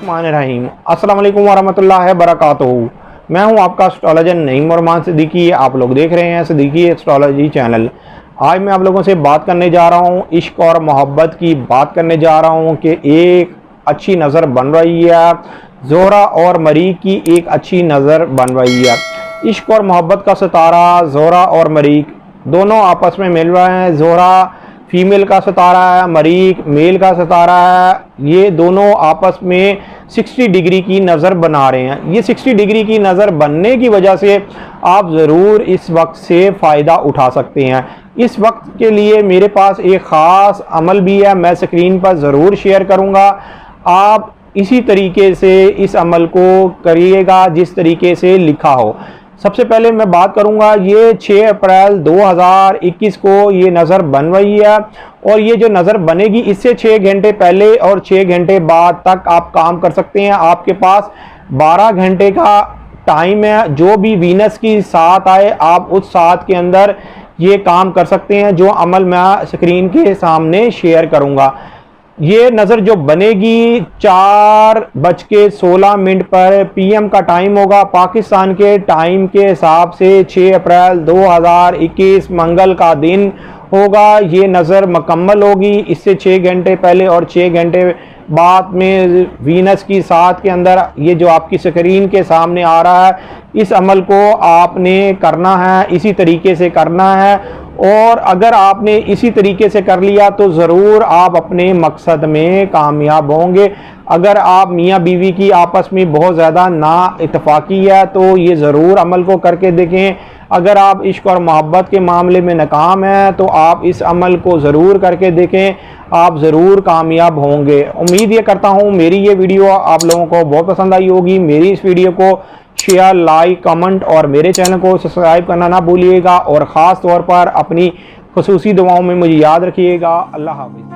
बिस्मिल्लाहिर्रहमानिर्रहीम। अस्सलाम वालेकुम वरहमतुल्लाहि वबरकातुहू। मैं हूं आपका एस्ट्रोलॉजर नईम रहमान सिद्दीकी। आप लोग देख रहे हैं सिद्दीकी एस्ट्रोलॉजी चैनल। आज मैं आप लोगों से बात करने जा रहा हूं, इश्क और मोहब्बत की बात करने जा रहा हूं कि एक अच्छी नज़र बन रही है, ज़ोहरा और मरीख की एक अच्छी नज़र बन रही है। इश्क और मोहब्बत का सितारा ज़ोहरा और मरीख दोनों आपस में मिल रहे हैं। ज़ोहरा फीमेल का सितारा है, मरीख मेल का सितारा है। ये दोनों आपस में 60 डिग्री की नज़र बना रहे हैं। ये 60 डिग्री की नज़र बनने की वजह से आप ज़रूर इस वक्त से फ़ायदा उठा सकते हैं। इस वक्त के लिए मेरे पास एक ख़ास अमल भी है, मैं स्क्रीन पर ज़रूर शेयर करूँगा। आप इसी तरीके से इस अमल को करिएगा जिस तरीके से लिखा हो। सबसे पहले मैं बात करूंगा, ये 6 अप्रैल 2021 को ये नज़र बन रही है और ये जो नज़र बनेगी इससे 6 घंटे पहले और 6 घंटे बाद तक आप काम कर सकते हैं। आपके पास 12 घंटे का टाइम है। जो भी वीनस की साथ आए आप उस साथ के अंदर ये काम कर सकते हैं। जो अमल मैं स्क्रीन के सामने शेयर करूंगा, ये नज़र जो बनेगी 4:16 पर पीएम का टाइम होगा। पाकिस्तान के टाइम के हिसाब से 6 अप्रैल 2021 मंगल का दिन होगा। ये नज़र मुकम्मल होगी। इससे 6 घंटे पहले और 6 घंटे बाद में वीनस की साथ के अंदर ये जो आपकी स्क्रीन के सामने आ रहा है, इस अमल को आपने करना है, इसी तरीके से करना है। और अगर आपने इसी तरीके से कर लिया तो ज़रूर आप अपने मकसद में कामयाब होंगे। अगर आप मियाँ बीवी की आपस में बहुत ज़्यादा ना इत्तफाकी है तो ये ज़रूर अमल को करके देखें। अगर आप इश्क और मोहब्बत के मामले में नाकाम हैं तो आप इस अमल को ज़रूर करके देखें, आप ज़रूर कामयाब होंगे। उम्मीद ये करता हूँ मेरी ये वीडियो आप लोगों को बहुत पसंद आई होगी। मेरी इस वीडियो को शेयर, लाइक, कमेंट और मेरे चैनल को सब्सक्राइब करना ना भूलिएगा और ख़ास तौर पर अपनी खुसूसी दुआओं में मुझे याद रखिएगा। अल्लाह हाफ़िज़।